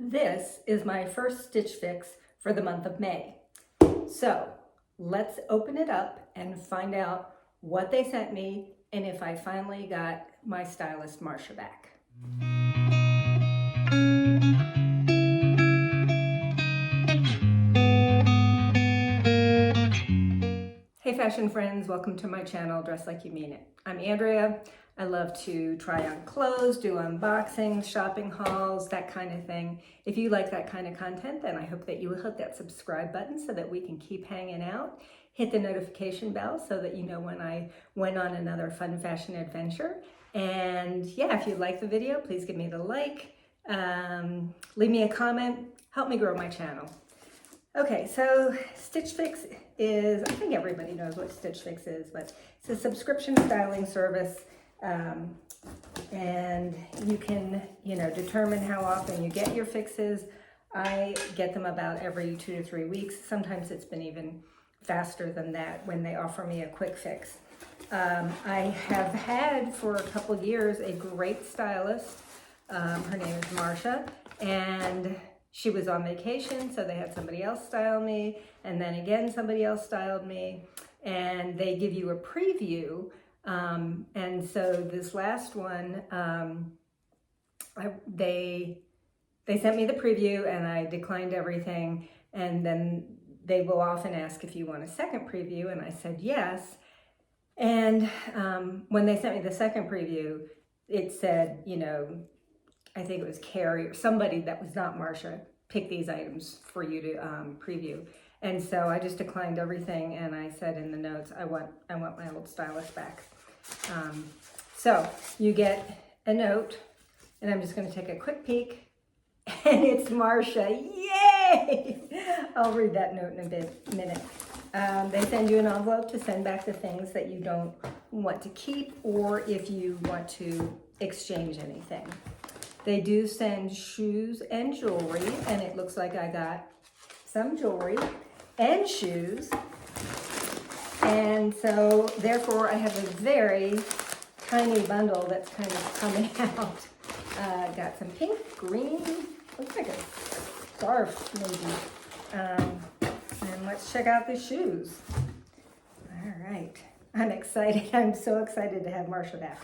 This is my first Stitch Fix for the month of May. So let's open it up and find out what they sent me and if I finally got my stylist Marsha back. Hey fashion friends, welcome to my channel, Dress Like You Mean It. I'm Andrea. I love to try on clothes, do unboxings, shopping hauls, that kind of thing. If you like that kind of content, then I hope that you will hit that subscribe button so that we can keep hanging out. Hit the notification bell so that you know when I went on another fun fashion adventure. And yeah, if you like the video, please give me the like, leave me a comment, help me grow my channel. Okay, so Stitch Fix is, I think everybody knows what Stitch Fix is, but it's a subscription styling service. And you can, determine how often you get your fixes. I get them about every 2 to 3 weeks. Sometimes it's been even faster than that when they offer me a quick fix. I have had for a couple of years a great stylist. Her name is Marsha, and she was on vacation, so they had somebody else style me, and then again somebody else styled me, and they give you a preview. And so this last one, they sent me the preview and I declined everything, and then they will often ask if you want a second preview, and I said yes. And when they sent me the second preview, it said, I think it was Carrie or somebody that was not Marsha, pick these items for you to preview. And so I just declined everything, and I said in the notes, I want my old stylist back. So you get a note, and I'm just going to take a quick peek, and it's Marsha. Yay! I'll read that note in a minute. They send you an envelope to send back the things that you don't want to keep, or if you want to exchange anything. They do send shoes and jewelry, and it looks like I got some jewelry and shoes. And so therefore I have a very tiny bundle that's kind of coming out. Got some pink, green, looks like a scarf maybe. And let's check out the shoes. All right, I'm excited. I'm so excited to have Marsha back.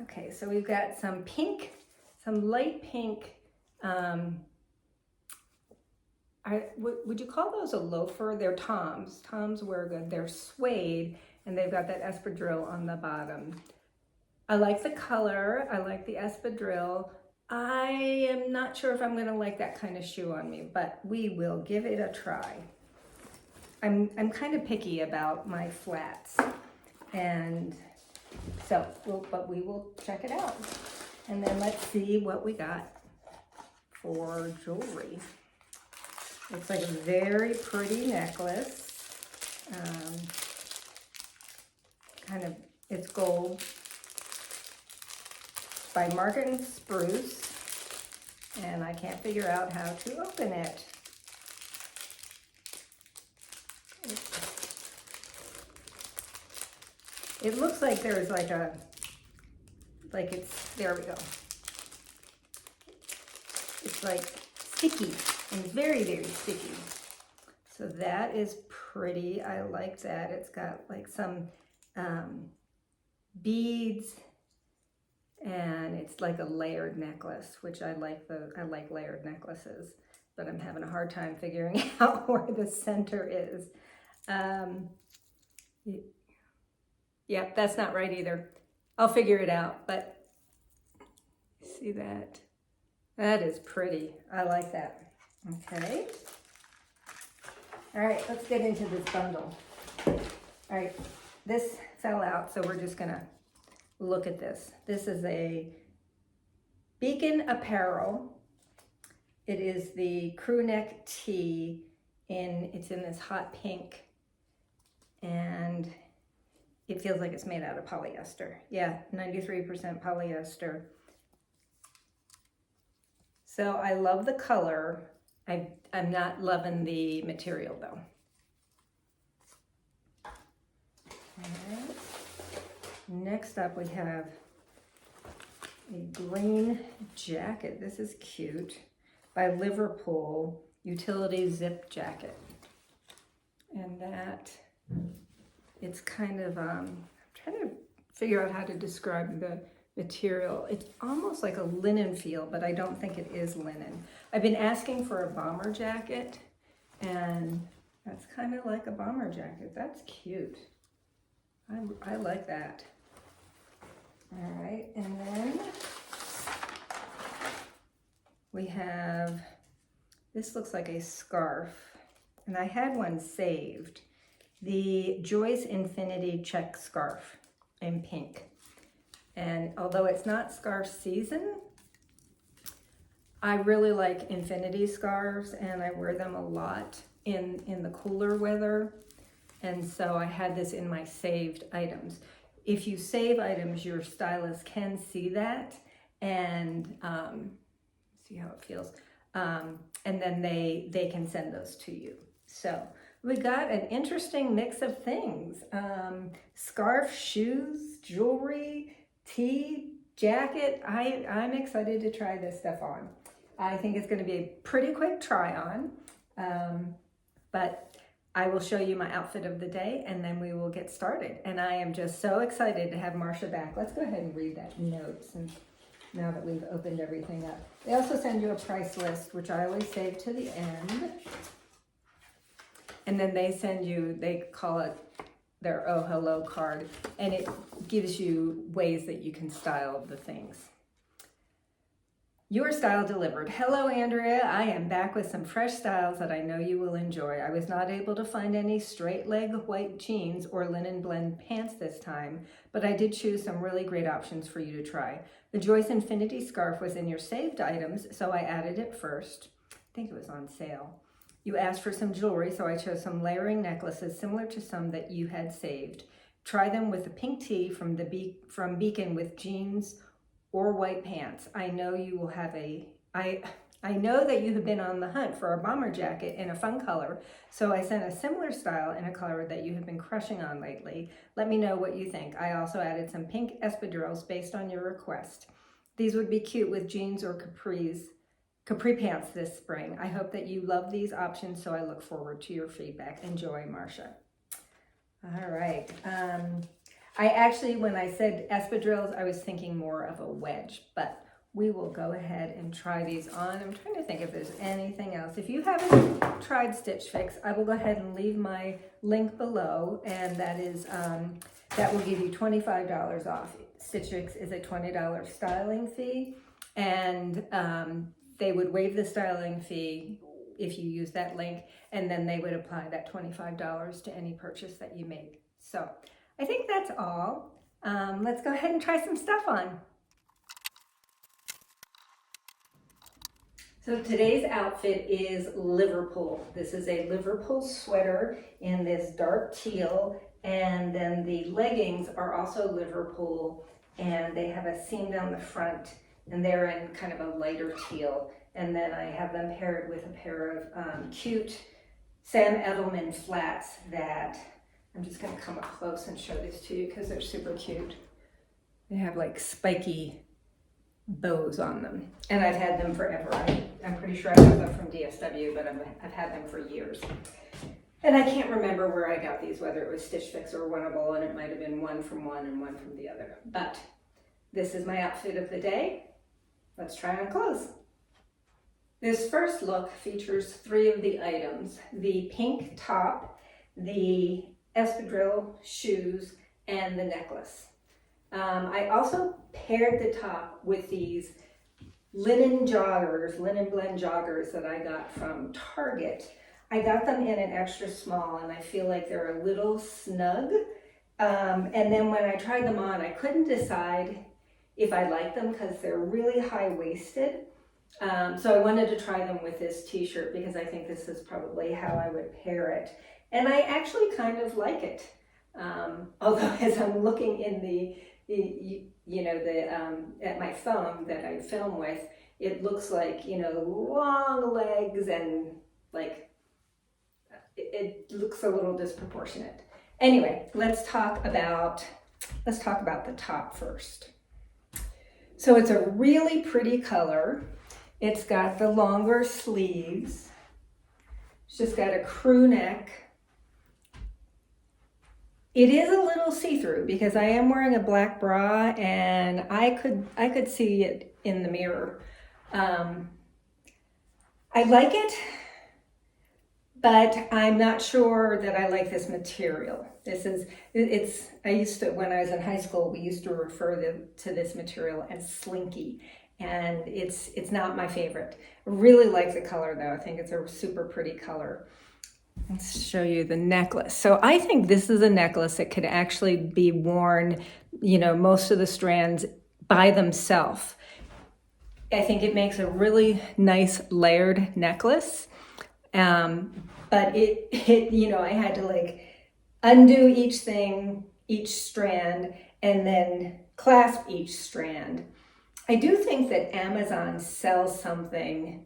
Okay, so we've got some pink, some light pink. Would you call those a loafer? They're Toms. Toms wear good. They're suede, and they've got that espadrille on the bottom. I like the color. I like the espadrille. I am not sure if I'm going to like that kind of shoe on me, but we will give it a try. I'm kind of picky about my flats, and so but we will check it out. And then let's see what we got for jewelry. It's like a very pretty necklace. It's gold. By Market & Spruce. And I can't figure out how to open it. It looks like there's there we go. It's like sticky. And very, very sticky. So that is pretty. I like that. It's got like some beads, and it's like a layered necklace, which I like layered necklaces, but I'm having a hard time figuring out where the center is. Yep, that's not right either. I'll figure it out, but see that? That is pretty. I like that. Okay. All right, let's get into this bundle. All right, this fell out, so we're just gonna look at this. This is a Beacon Apparel. It is the crew neck tee, it's in this hot pink, and it feels like it's made out of polyester. Yeah, 93% polyester. So I love the color. I'm not loving the material though. All right. Next up we have a green jacket. This is cute, by Liverpool, utility zip jacket. And that, it's kind of, I'm trying to figure out how to describe the material. It's almost like a linen feel, but I don't think it is linen. I've been asking for a bomber jacket, and that's kind of like a bomber jacket. That's cute. I like that. All right, and then we have, this looks like a scarf, and I had one saved. The Joyce Infinity check scarf in pink. And although it's not scarf season, I really like infinity scarves, and I wear them a lot in the cooler weather. And so I had this in my saved items. If you save items, your stylist can see that and see how it feels. And then they can send those to you. So we got an interesting mix of things. Scarf, shoes, jewelry, tea, jacket. I'm excited to try this stuff on. I think it's going to be a pretty quick try on, but I will show you my outfit of the day, and then we will get started. And I am just so excited to have Marsha back. Let's go ahead and read that note since now that we've opened everything up. They also send you a price list, which I always save to the end. And then they send you, they call it their Oh Hello card, and it gives you ways that you can style the things. Your style delivered. Hello, Andrea. I am back with some fresh styles that I know you will enjoy. I was not able to find any straight leg white jeans or linen blend pants this time, but I did choose some really great options for you to try. The Joyce Infinity scarf was in your saved items, so I added it first. I think it was on sale. You asked for some jewelry, so I chose some layering necklaces similar to some that you had saved. Try them with a pink tee from Beacon with jeans or white pants. I know you will have I know that you have been on the hunt for a bomber jacket in a fun color, so I sent a similar style in a color that you have been crushing on lately. Let me know what you think. I also added some pink espadrilles based on your request. These would be cute with jeans or capri pants this spring. I hope that you love these options, so I look forward to your feedback. Enjoy, Marsha. All right. I actually, when I said espadrilles, I was thinking more of a wedge, but we will go ahead and try these on. I'm trying to think if there's anything else. If you haven't tried Stitch Fix, I will go ahead and leave my link below, and that is that will give you $25 off. Stitch Fix is a $20 styling fee, and they would waive the styling fee if you use that link, and then they would apply that $25 to any purchase that you make. So I think that's all. Let's go ahead and try some stuff on. So today's outfit is Liverpool. This is a Liverpool sweater in this dark teal, and then the leggings are also Liverpool, and they have a seam down the front, and they're in kind of a lighter teal. And then I have them paired with a pair of cute Sam Edelman flats that I'm just going to come up close and show this to you because they're super cute. They have like spiky bows on them, and I've had them forever. I'm pretty sure I got them from DSW, but I've had them for years. And I can't remember where I got these, whether it was Stitch Fix or Winnable, and it might have been one from one and one from the other. But this is my outfit of the day. Let's try on clothes. This first look features 3 of the items: the pink top, the espadrille shoes, and the necklace. I also paired the top with these linen joggers, linen blend joggers that I got from Target. I got them in an extra small, and I feel like they're a little snug. And then when I tried them on, I couldn't decide if I liked them because they're really high-waisted. So I wanted to try them with this t-shirt because I think this is probably how I would pair it. And I actually kind of like it. Although as I'm looking in at my phone that I film with, it looks like, long legs and like, it looks a little disproportionate. Anyway, let's talk about the top first. So it's a really pretty color. It's got the longer sleeves. It's just got a crew neck. It is a little see-through because I am wearing a black bra and I could see it in the mirror. I like it, but I'm not sure that I like this material. I used to, when I was in high school, we used to refer to this material as slinky, and it's not my favorite. I really like the color though. I think it's a super pretty color. Let's show you the necklace. So I think this is a necklace that could actually be worn, you know, most of the strands by themselves. I think it makes a really nice layered necklace. But it, you know, I had to like undo each strand, and then clasp each strand. I do think that Amazon sells something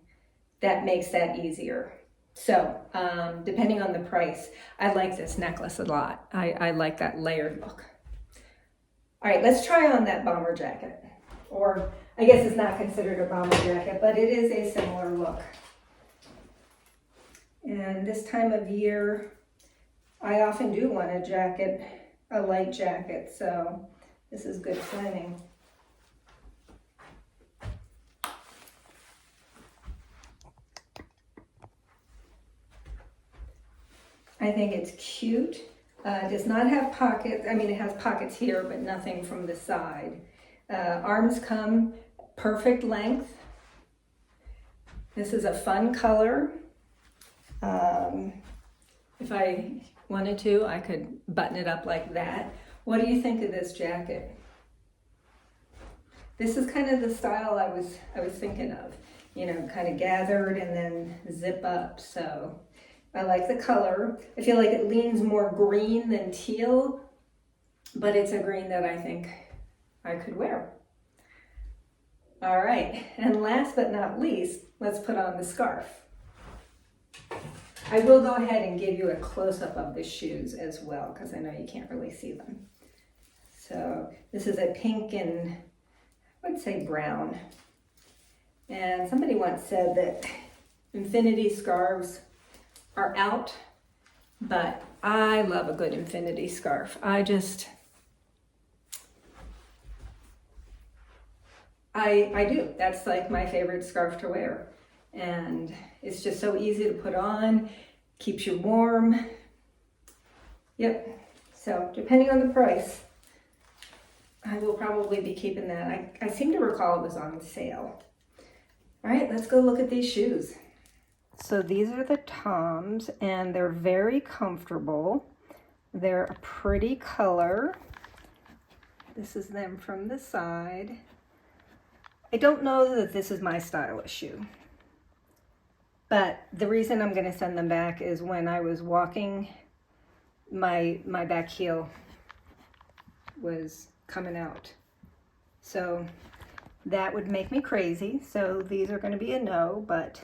that makes that easier. So, depending on the price, I like this necklace a lot. I like that layered look. All right, let's try on that bomber jacket. Or, I guess it's not considered a bomber jacket, but it is a similar look. And this time of year, I often do want a jacket, a light jacket, so this is good planning. I think it's cute. It does not have pockets. I mean, it has pockets here, but nothing from the side. Arms come perfect length. This is a fun color. If I wanted to, I could button it up like that. What do you think of this jacket? This is kind of the style I was thinking of. You know, kind of gathered and then zip up. So I like the color. I feel like it leans more green than teal, but it's a green that I think I could wear. All right, and last but not least, let's put on the scarf. I will go ahead and give you a close-up of the shoes as well, because I know you can't really see them. So this is a pink and I would say brown. And somebody once said that infinity scarves are out, but I love a good infinity scarf. I do. That's like my favorite scarf to wear. And it's just so easy to put on, keeps you warm. Yep, so depending on the price, I will probably be keeping that. I seem to recall it was on sale. All right, let's go look at these shoes. So these are the Toms, and they're very comfortable. They're a pretty color. This is them from the side. I don't know that this is my style of shoe. But the reason I'm going to send them back is when I was walking, my back heel was coming out. So that would make me crazy. So these are going to be a no, but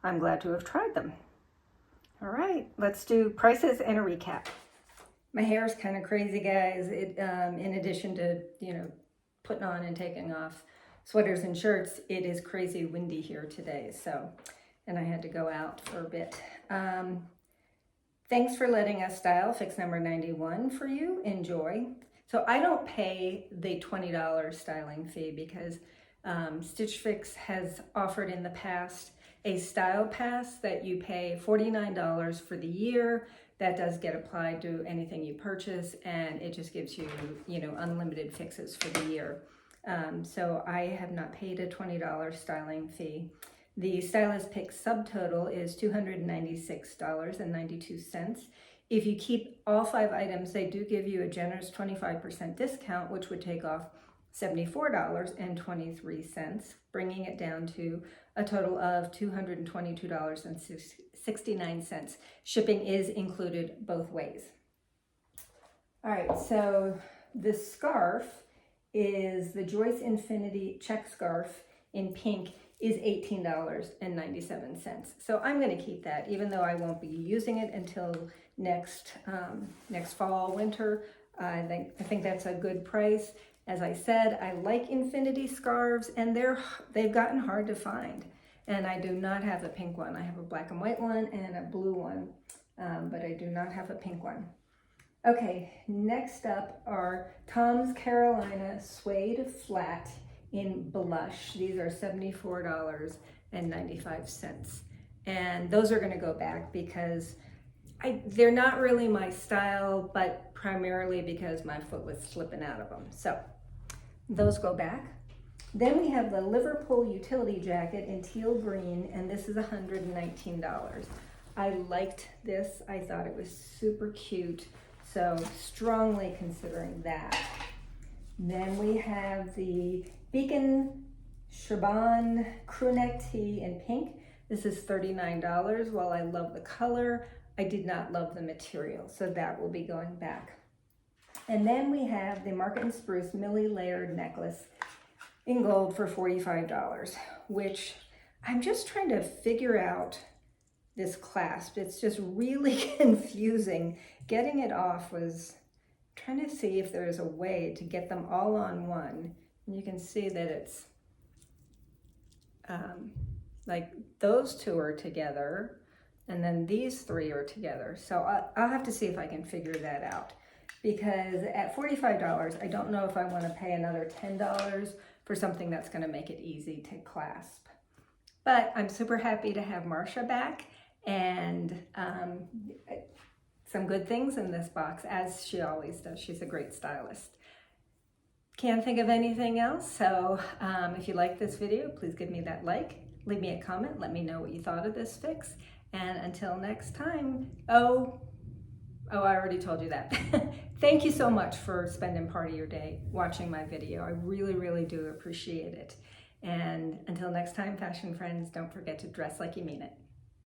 I'm glad to have tried them. All right, let's do prices and a recap. My hair is kind of crazy, guys. In addition to, you know, putting on and taking off sweaters and shirts, it is crazy windy here today. So, and I had to go out for a bit. Thanks for letting us style fix number 91 for you. Enjoy. So I don't pay the $20 styling fee because Stitch Fix has offered in the past a style pass that you pay $49 for the year. That does get applied to anything you purchase, and it just gives you, you know, unlimited fixes for the year. So I have not paid a $20 styling fee. The Stylist Pick subtotal is $296.92. If you keep all 5 items, they do give you a generous 25% discount, which would take off $74.23, bringing it down to a total of $222.69. Shipping is included both ways. All right, so the scarf is the Joyce Infinity check scarf in pink is $18.97. So I'm going to keep that, even though I won't be using it until next fall, winter. I think that's a good price. As I said, I like infinity scarves, and they've gotten hard to find. And I do not have a pink one. I have a black and white one and a blue one, but I do not have a pink one. Okay, next up are Tom's Carolina Suede Flat in Blush. These are $74.95. And those are gonna go back because they're not really my style, but primarily because my foot was slipping out of them. So those go back. Then we have the Liverpool utility jacket in teal green, and this is $119. I liked this. I thought it was super cute, so strongly considering that. Then we have the Beacon Siobhan crew neck tee in pink. This is $39. While I love the color, I did not love the material, so that will be going back. And then we have the Market & Spruce Millie layered necklace in gold for $45, which I'm just trying to figure out this clasp. It's just really confusing. Getting it off was trying to see if there's a way to get them all on one. And you can see that it's like those two are together and then these three are together. So I'll have to see if I can figure that out, because at $45, I don't know if I want to pay another $10 for something that's going to make it easy to clasp. But I'm super happy to have Marsha back, and some good things in this box, as she always does. She's a great stylist. Can't think of anything else, so if you like this video, please give me that like, leave me a comment, let me know what you thought of this fix, and until next time, oh, I already told you that. Thank you so much for spending part of your day watching my video. I really, really do appreciate it. And until next time, fashion friends, don't forget to dress like you mean it.